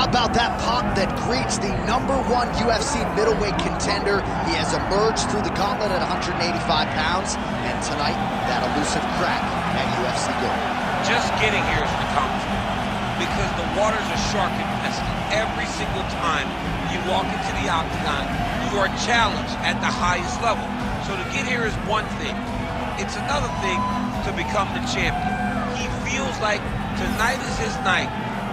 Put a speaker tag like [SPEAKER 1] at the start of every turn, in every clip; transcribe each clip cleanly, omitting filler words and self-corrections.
[SPEAKER 1] about that pop that greets the #1 UFC middleweight contender? He has emerged through the gauntlet at 185 pounds, and tonight, that elusive crack at UFC Gold.
[SPEAKER 2] Just getting here is an accomplishment, because the waters are shark infested. Every single time you walk into the Octagon, you are challenged at the highest level. So to get here is one thing. It's another thing to become the champion. He feels like tonight is his night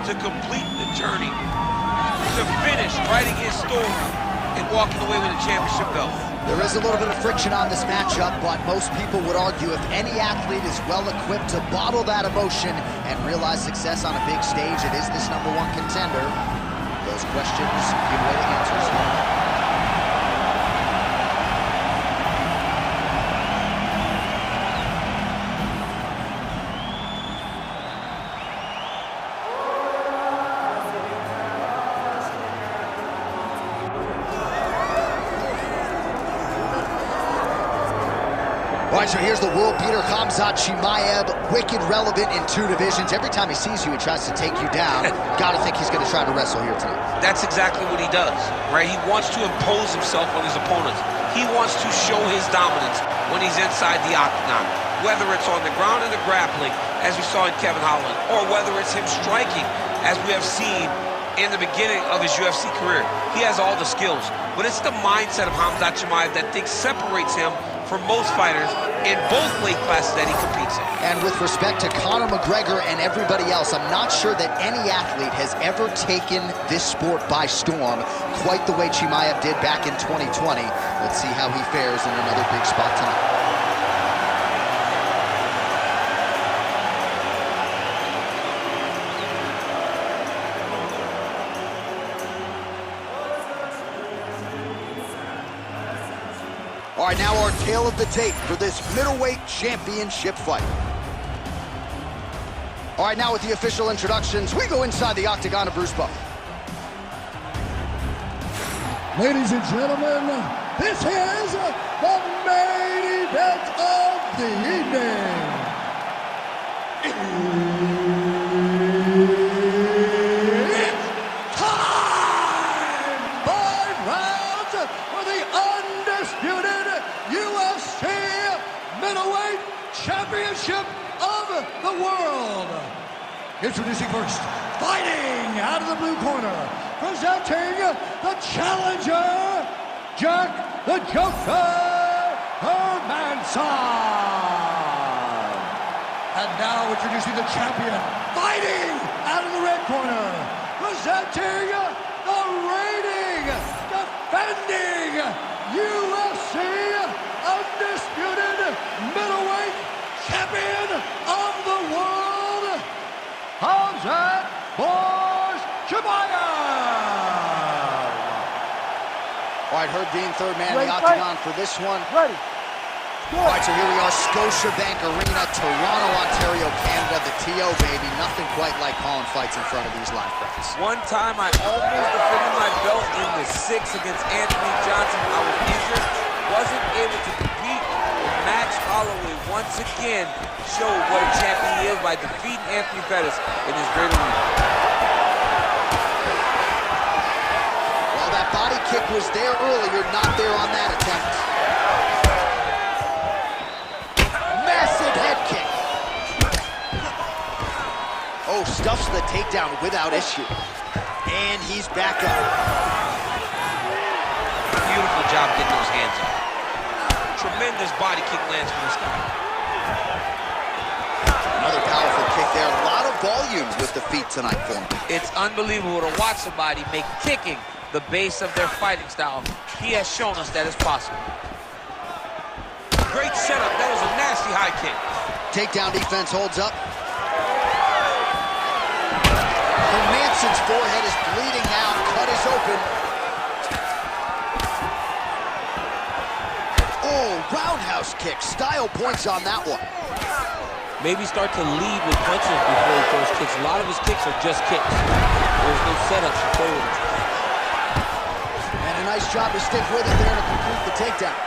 [SPEAKER 2] to complete the journey, to finish writing his story and walking away with a championship belt.
[SPEAKER 1] There is a little bit of friction on this matchup, but most people would argue if any athlete is well-equipped to bottle that emotion and realize success on a big stage, it is this #1 contender. Those questions give way to answers. All right, so here's the world beater, Khamzat Chimaev, wicked relevant in 2 divisions. Every time he sees you, he tries to take you down. Gotta think he's gonna try to wrestle here tonight.
[SPEAKER 2] That's exactly what he does, right? He wants to impose himself on his opponents. He wants to show his dominance when he's inside the Octagon, whether it's on the ground in the grappling, as we saw in Kevin Holland, or whether it's him striking, as we have seen in the beginning of his UFC career. He has all the skills, but it's the mindset of Khamzat Chimaev that separates him from most fighters in both weight classes that he competes in.
[SPEAKER 1] And with respect to Conor McGregor and everybody else, I'm not sure that any athlete has ever taken this sport by storm quite the way Chimaev did back in 2020. Let's see how he fares in another big spot tonight. All right, now our tale of the tape for this middleweight championship fight. All right, now with the official introductions, we go inside the Octagon of Bruce Buffer.
[SPEAKER 3] Ladies and gentlemen, this is the main event of the evening. It's time! 5 rounds for the undisputed UFC middleweight championship of the world. Introducing first, fighting out of the blue corner, presenting the challenger, Jack the Joker Hermansson. And now introducing the champion, fighting out of the red corner, presenting the reigning, defending UFC undisputed middleweight champion of the world, Khamzat Chimaev.
[SPEAKER 1] All right, Herb Dean, third man in the Octagon for this one.
[SPEAKER 3] Ready.
[SPEAKER 1] All right, so here we are, Scotiabank Arena, Toronto, Ontario, Canada, the TO, baby. Nothing quite like calling fights in front of these live crowds.
[SPEAKER 2] One time I almost defended my belt in the 6 against Anthony Johnson. I was injured, wasn't able to compete. Max Holloway once again showed what a champion he is by defeating Anthony Pettis in his great arena.
[SPEAKER 1] Well, that body kick was there earlier, not there on that attempt. Massive head kick. Oh, stuffs the takedown without issue. And he's back up.
[SPEAKER 2] Beautiful job getting those hands up. Tremendous body kick lands from this guy.
[SPEAKER 1] Another powerful kick there. A lot of volume with the feet tonight for him.
[SPEAKER 2] It's unbelievable to watch somebody make kicking the base of their fighting style. He has shown us that it's possible. Great setup. That was a nasty high kick.
[SPEAKER 1] Takedown defense holds up. Hermansson's forehead is bleeding now. Cut is open. Oh, roundhouse kick. Style points on that one.
[SPEAKER 2] Maybe start to lead with punches before he throws kicks. A lot of his kicks are just kicks. There's no setups to throw with.
[SPEAKER 1] And a nice job to stick with it there to complete the takedown.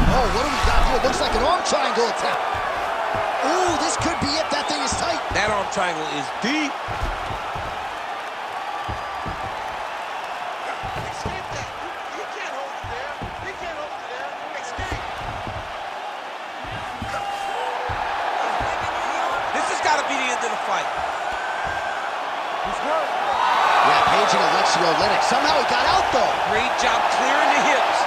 [SPEAKER 1] Oh, what do we got here? Looks like an arm triangle attack. Ooh, this could be it. That thing is tight.
[SPEAKER 2] That arm triangle is deep.
[SPEAKER 1] managing Alexio Linux. Somehow he got out, though.
[SPEAKER 2] Great job clearing the hips,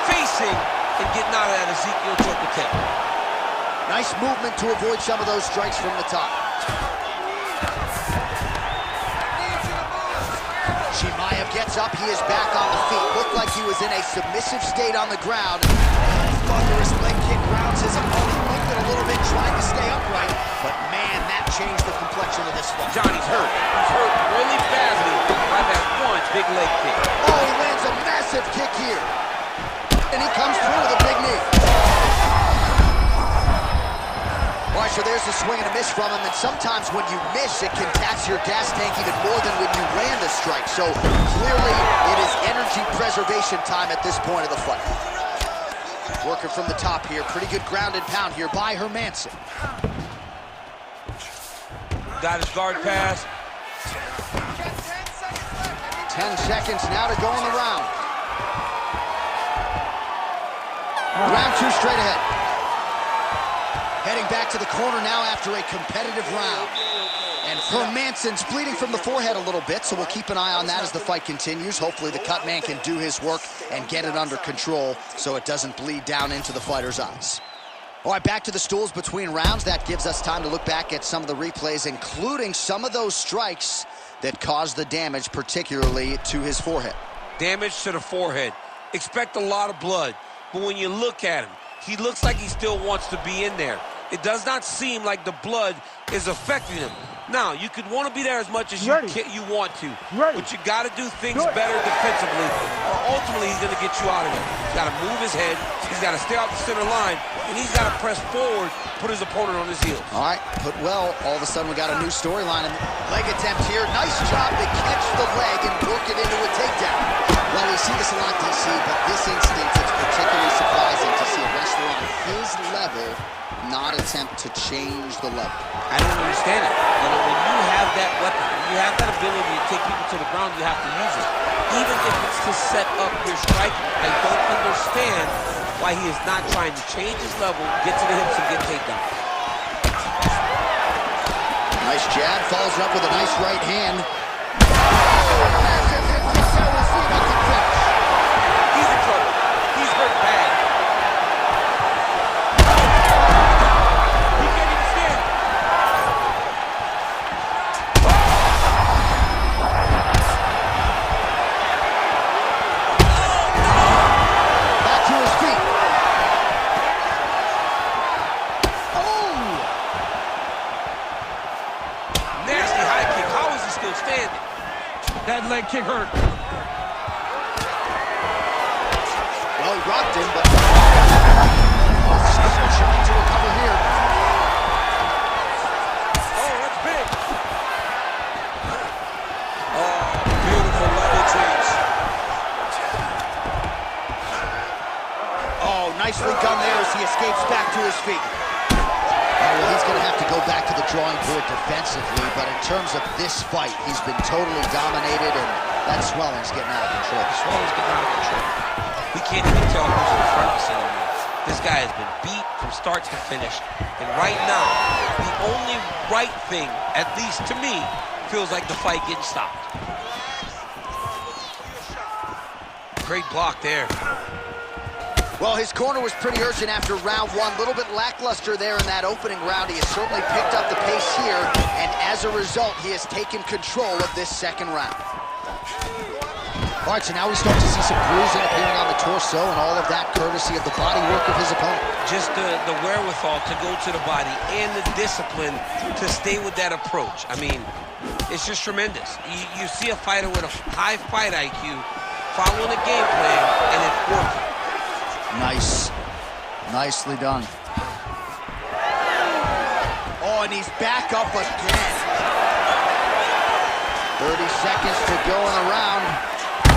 [SPEAKER 2] facing, and getting out of that Ezekiel choke attempt.
[SPEAKER 1] Nice movement to avoid some of those strikes from the top. Chimaev gets up, he is back on the feet. Looked like he was in a submissive state on the ground. Thunderous leg kick grounds his opponent, linked it a little bit, trying to stay upright. But man, that changed the complexion of this fight.
[SPEAKER 2] Johnny's hurt. He's hurt really badly by that one big leg kick.
[SPEAKER 1] Oh, he lands a massive kick here. And he comes through with a big knee. All right, so there's a swing and a miss from him, and sometimes when you miss, it can tax your gas tank even more than when you land a strike. So clearly, it is energy preservation time at this point of the fight. Working from the top here, pretty good ground and pound here by Hermansson.
[SPEAKER 2] Got his guard pass.
[SPEAKER 1] 10 seconds now to go in the round. Round 2 straight ahead. Heading back to the corner now after a competitive round. And Hermansson's bleeding from the forehead a little bit, so we'll keep an eye on that as the fight continues. Hopefully the cut man can do his work and get it under control so it doesn't bleed down into the fighter's eyes. All right, back to the stools between rounds. That gives us time to look back at some of the replays, including some of those strikes that caused the damage, particularly to his forehead.
[SPEAKER 2] Damage to the forehead. Expect a lot of blood, but when you look at him, he looks like he still wants to be in there. It does not seem like the blood is affecting him. Now, you could want to be there as much as you want to, but you got to do things better defensively, or ultimately he's going to get you out of it. He's got to move his head, he's got to stay off the center line, and he's got to press forward, put his opponent on his heels.
[SPEAKER 1] All right, put well. All of a sudden, we got a new storyline. Leg attempt here. Nice job to catch the leg and work it into a takedown. Well, we see this a lot, DC, but this instance, it's particularly surprising to see a wrestler on his level not attempt to change the level.
[SPEAKER 2] I don't understand it. You know, when you have that weapon, when you have that ability to take people to the ground, you have to use it. Even if it's to set up your striking, I don't understand why he is not trying to change his level, get to the hips, and get takedowns.
[SPEAKER 1] Nice jab, follows up with a nice right hand.
[SPEAKER 2] He's in trouble. He's hurt bad. He can't even stand.
[SPEAKER 1] Back to his feet. Oh!
[SPEAKER 2] Nasty high kick. How is he still standing?
[SPEAKER 4] That leg kick hurt.
[SPEAKER 1] Well, he rocked him, but trying to recover here.
[SPEAKER 2] Oh, that's big. Oh, beautiful level change.
[SPEAKER 1] Oh, nicely done there as he escapes back to his feet. Oh, well, he's going to have to go back to the drawing board defensively, but in terms of this fight, he's been totally dominated, and that swelling's getting out of control.
[SPEAKER 2] Swelling's getting out of control. We can't even tell who's in front of us anymore. This guy has been beat from start to finish, and right now, the only right thing, at least to me, feels like the fight getting stopped. Great block there.
[SPEAKER 1] Well, his corner was pretty urgent after round 1. A little bit lackluster there in that opening round. He has certainly picked up the pace here, and as a result, he has taken control of this second round. All right, so now we start to see some bruising appearing on the torso, and all of that courtesy of the body work of his opponent.
[SPEAKER 2] Just the wherewithal to go to the body and the discipline to stay with that approach. I mean, it's just tremendous. You see a fighter with a high fight IQ following a game plan, and it's working.
[SPEAKER 1] Nice. Nicely done. Oh, and he's back up again. 30 seconds to go in the round.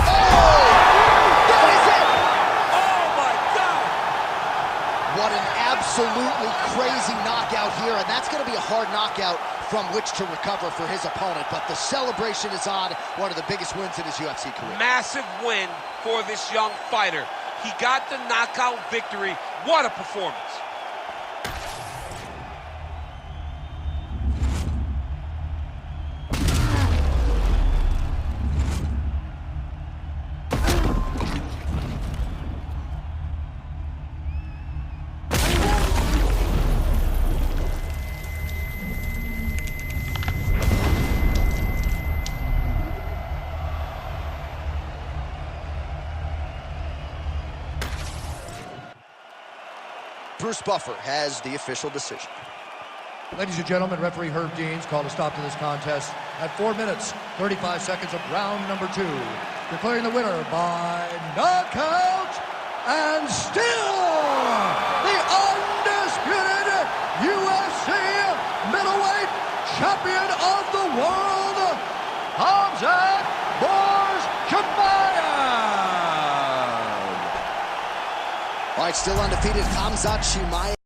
[SPEAKER 1] Oh! That is it!
[SPEAKER 2] Oh, my God!
[SPEAKER 1] What an absolutely crazy knockout here, and that's going to be a hard knockout from which to recover for his opponent, but the celebration is on. One of the biggest wins in his UFC career.
[SPEAKER 2] Massive win for this young fighter. He got the knockout victory. What a performance.
[SPEAKER 1] Bruce Buffer has the official decision.
[SPEAKER 3] Ladies and gentlemen, referee Herb Deans called a stop to this contest at 4 minutes, 35 seconds of round number 2. Declaring the winner by knockout and still the undisputed UFC middleweight champion of the world, Khamzat Chimaev.
[SPEAKER 1] All right, still undefeated, Khamzat Chimaev.